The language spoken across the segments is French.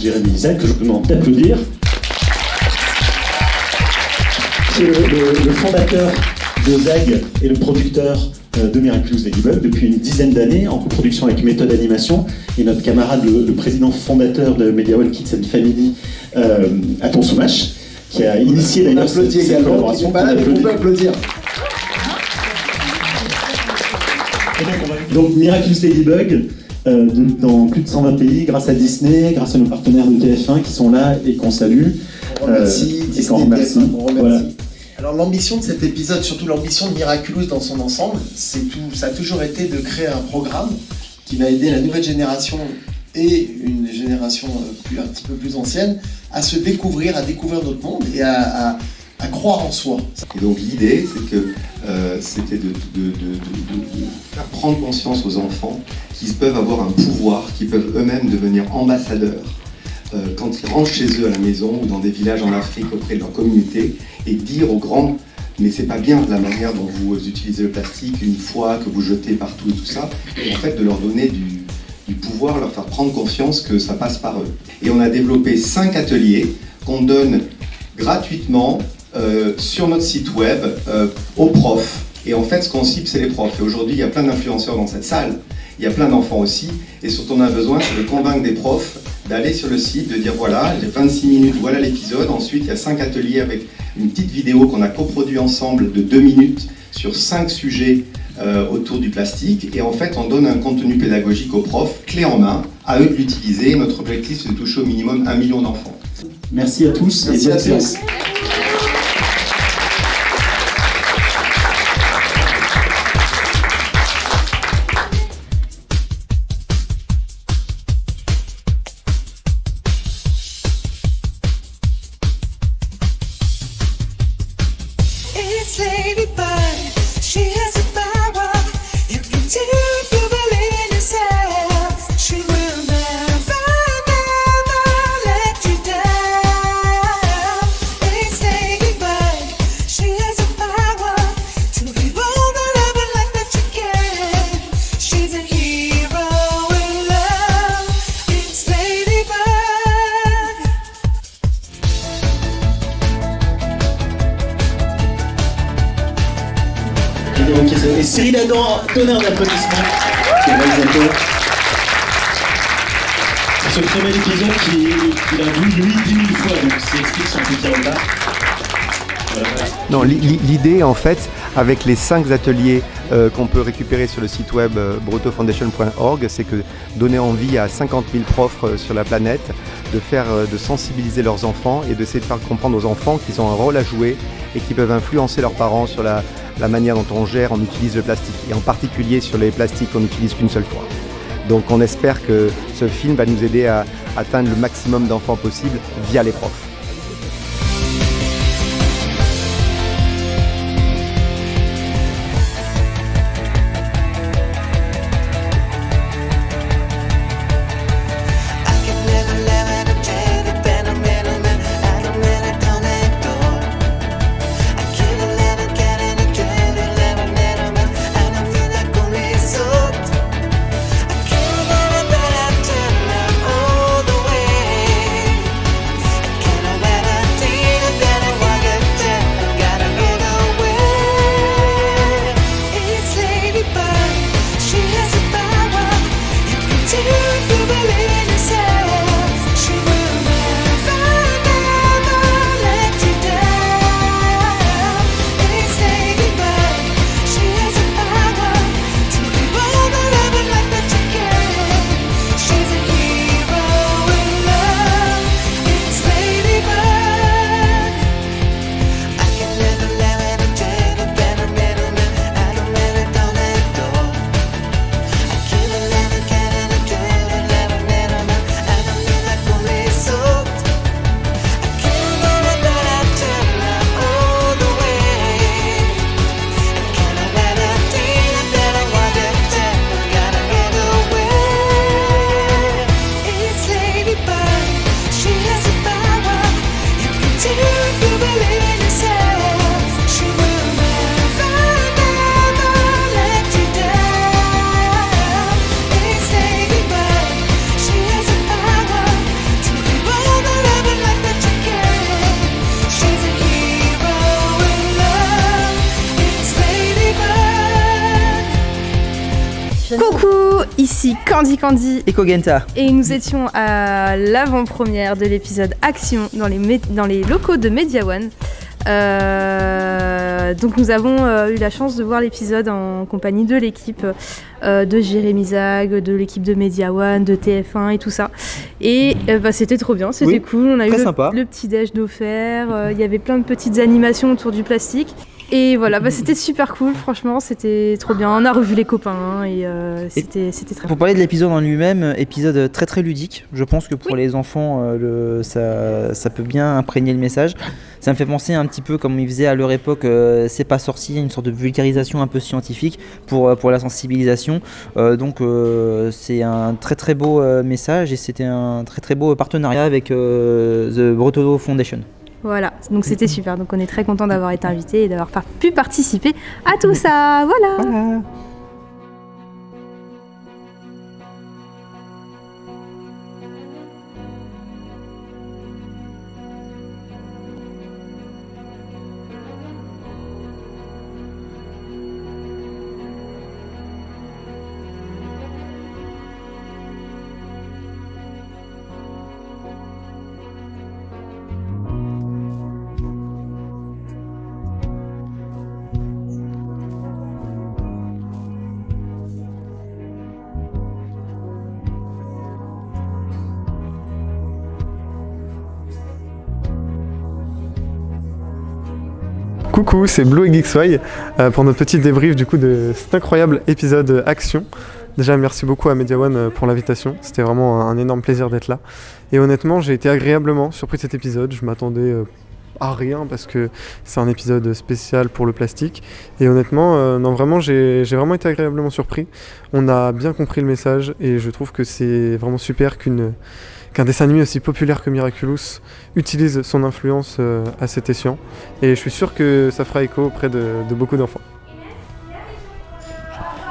Jérémy Isaac, que je vous demande d'applaudir. C'est le fondateur de ZAG et le producteur de Miraculous Ladybug depuis une dizaine d'années en coproduction avec Méthode Animation, et notre camarade, le président fondateur de Media One Kids and Family, Aton Soumache, qui a initié d'ailleurs cette collaboration. On peut applaudir. Donc Miraculous Ladybug, dans plus de 120 pays, grâce à Disney, grâce à nos partenaires de TF1 qui sont là et qu'on salue. On remercie Disney, on remercie. TF1, on remercie. Voilà. Alors l'ambition de cet épisode, surtout l'ambition de Miraculous dans son ensemble, ça a toujours été de créer un programme qui va aider la nouvelle génération et une génération un petit peu plus ancienne à se découvrir, à découvrir notre monde et à croire en soi. Et donc l'idée, c'est que c'était de faire prendre conscience aux enfants qu'ils peuvent avoir un pouvoir, qu'ils peuvent eux-mêmes devenir ambassadeurs quand ils rentrent chez eux à la maison ou dans des villages en Afrique auprès de leur communauté, et dire aux grands, mais c'est pas bien la manière dont vous utilisez le plastique une fois que vous jetez partout et tout ça, et en fait de leur donner du pouvoir, leur faire prendre conscience que ça passe par eux. Et on a développé 5 ateliers qu'on donne gratuitement sur notre site web aux profs. Et en fait, ce qu'on cible, c'est les profs. Et aujourd'hui, il y a plein d'influenceurs dans cette salle, il y a plein d'enfants aussi, et ce dont on a besoin, c'est de convaincre des profs d'aller sur le site, de dire voilà, j'ai 26 minutes, voilà l'épisode. Ensuite, il y a 5 ateliers avec une petite vidéo qu'on a coproduit ensemble de 2 minutes sur 5 sujets autour du plastique. Et en fait, on donne un contenu pédagogique aux profs, clé en main, à eux de l'utiliser. Notre objectif, c'est de toucher au minimum 1 million d'enfants. Merci à tous. Merci et bonne à séance. tous. Ladybug, she has a power. You can do if you believe in yourself. She will never, never let you down. It's Ladybug, she has a power to be bold and ever like that you can. She's a hero in love. It's Ladybug. Et Cyril Adam, tonnerre d'applaudissements, qui est réalisateur. C'est ce très bel épisode qu'il a vu lui 10 000 fois, donc c'est explique son petit retard. Voilà. Non, l'idée en fait, avec les 5 ateliers qu'on peut récupérer sur le site web bruttofoundation.org, c'est que donner envie à 50 000 profs sur la planète de sensibiliser leurs enfants et d'essayer de faire comprendre aux enfants qu'ils ont un rôle à jouer et qu'ils peuvent influencer leurs parents sur la manière dont on gère, on utilise le plastique, et en particulier sur les plastiques qu'on n'utilise qu'une seule fois. Donc on espère que ce film va nous aider à atteindre le maximum d'enfants possible via les profs. Can Coucou, ici Candy et Kogenta. Et nous étions à l'avant-première de l'épisode Action dans les locaux de Media One. Donc nous avons eu la chance de voir l'épisode en compagnie de l'équipe de Jérémy Zag, de l'équipe de Media One, de TF1 et tout ça. Et c'était trop bien, c'était cool. On a eu le petit déj d'offert, il y avait plein de petites animations autour du plastique. Et voilà, c'était super cool, franchement, c'était trop bien. On a revu les copains et c'était très Pour parler de l'épisode en lui-même, épisode très très ludique. Je pense que pour les enfants, ça peut bien imprégner le message. Ça me fait penser un petit peu comme ils faisaient à leur époque, C'est pas sorcier, une sorte de vulgarisation un peu scientifique pour la sensibilisation. Donc c'est un très très beau message et c'était un très très beau partenariat avec The Broto Foundation. Voilà, donc c'était super. Donc on est très content d'avoir été invités et d'avoir pu participer à tout ça. Voilà. Coucou, c'est Blue et Geeksway pour notre petit débrief du coup de cet incroyable épisode Action. Déjà merci beaucoup à Media One pour l'invitation, c'était vraiment un énorme plaisir d'être là. Et honnêtement j'ai été agréablement surpris de cet épisode, je m'attendais à rien parce que c'est un épisode spécial pour le plastique. Et honnêtement, non vraiment j'ai vraiment été agréablement surpris. On a bien compris le message et je trouve que c'est vraiment super qu'un dessin animé aussi populaire que Miraculous utilise son influence à cet escient. Et je suis sûr que ça fera écho auprès de beaucoup d'enfants.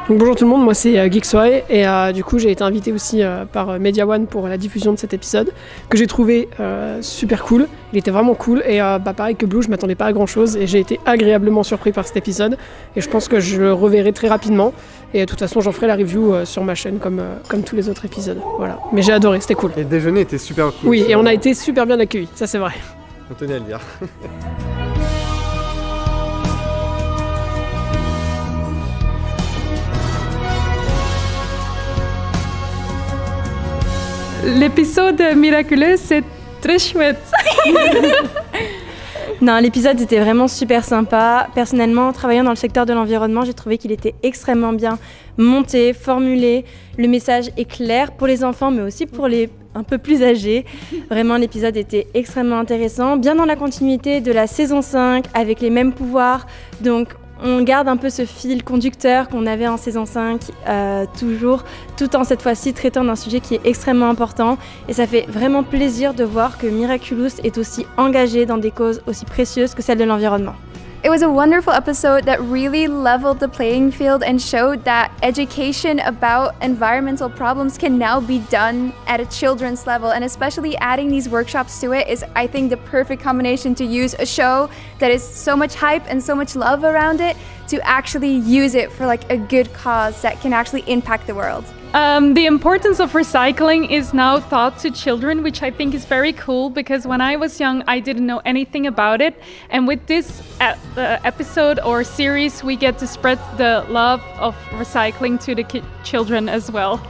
Donc bonjour tout le monde, moi c'est Geeksway et du coup j'ai été invité aussi par Media One pour la diffusion de cet épisode que j'ai trouvé super cool. Il était vraiment cool et pareil que Blue, je m'attendais pas à grand chose et j'ai été agréablement surpris par cet épisode et je pense que je le reverrai très rapidement et de toute façon j'en ferai la review sur ma chaîne comme tous les autres épisodes. Voilà. Mais j'ai adoré, c'était cool. Et le déjeuner était super cool. Oui, et on a été super bien accueillis, ça c'est vrai. On tenait à le dire. L'épisode miraculeux, c'est très chouette. Non, l'épisode était vraiment super sympa. Personnellement, travaillant dans le secteur de l'environnement, j'ai trouvé qu'il était extrêmement bien monté, formulé. Le message est clair pour les enfants, mais aussi pour les un peu plus âgés. Vraiment, l'épisode était extrêmement intéressant, bien dans la continuité de la saison 5, avec les mêmes pouvoirs. Donc, on garde un peu ce fil conducteur qu'on avait en saison 5, toujours, tout en cette fois-ci traitant d'un sujet qui est extrêmement important. Et ça fait vraiment plaisir de voir que Miraculous est aussi engagé dans des causes aussi précieuses que celle de l'environnement. It was a wonderful episode that really leveled the playing field and showed that education about environmental problems can now be done at a children's level, and especially adding these workshops to it is, I think, the perfect combination to use a show that is so much hype and so much love around it to actually use it for like a good cause that can actually impact the world. The importance of recycling is now taught to children, which I think is very cool because when I was young, I didn't know anything about it. And with this episode or series, we get to spread the love of recycling to the children as well.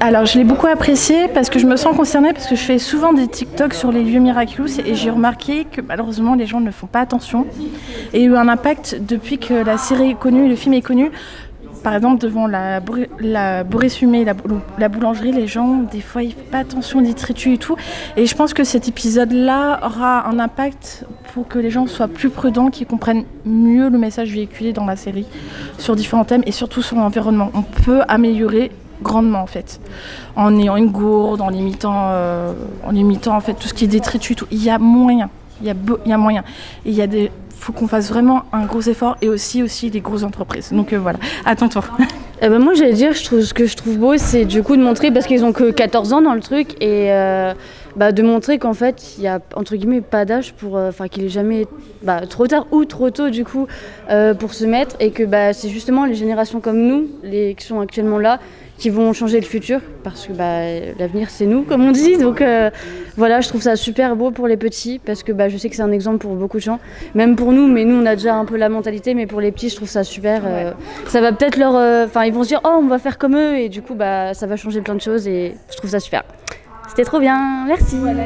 Alors je l'ai beaucoup apprécié parce que je me sens concernée parce que je fais souvent des TikTok sur les lieux Miraculous et j'ai remarqué que malheureusement les gens ne font pas attention. Et il y a eu un impact depuis que la série est connue, le film est connu. Par exemple devant la Boris Fumé, la boulangerie, les gens des fois ils font pas attention, ils détritus et tout. Et je pense que cet épisode-là aura un impact pour que les gens soient plus prudents, qu'ils comprennent mieux le message véhiculé dans la série sur différents thèmes et surtout sur l'environnement. On peut améliorer grandement en fait, en ayant une gourde, en limitant en fait tout ce qui est détritus, tout. Il y a moyen, il y a moyen. Et il y a faut qu'on fasse vraiment un gros effort et aussi les grosses entreprises. Donc voilà, à ton tour. Moi j'allais dire, ce que je trouve beau, c'est du coup de montrer, parce qu'ils ont que 14 ans dans le truc, et de montrer qu'en fait, il y a entre guillemets pas d'âge pour, qu'il est jamais trop tard ou trop tôt du coup pour se mettre, et que c'est justement les générations comme nous, les qui sont actuellement là, qui vont changer le futur, parce que l'avenir c'est nous, comme on dit. Donc voilà, je trouve ça super beau pour les petits, parce que je sais que c'est un exemple pour beaucoup de gens, même pour nous, mais nous on a déjà un peu la mentalité, mais pour les petits je trouve ça super. Ça va peut-être leur... ils vont se dire, oh on va faire comme eux, et du coup ça va changer plein de choses, et je trouve ça super. C'était trop bien, merci. Voilà.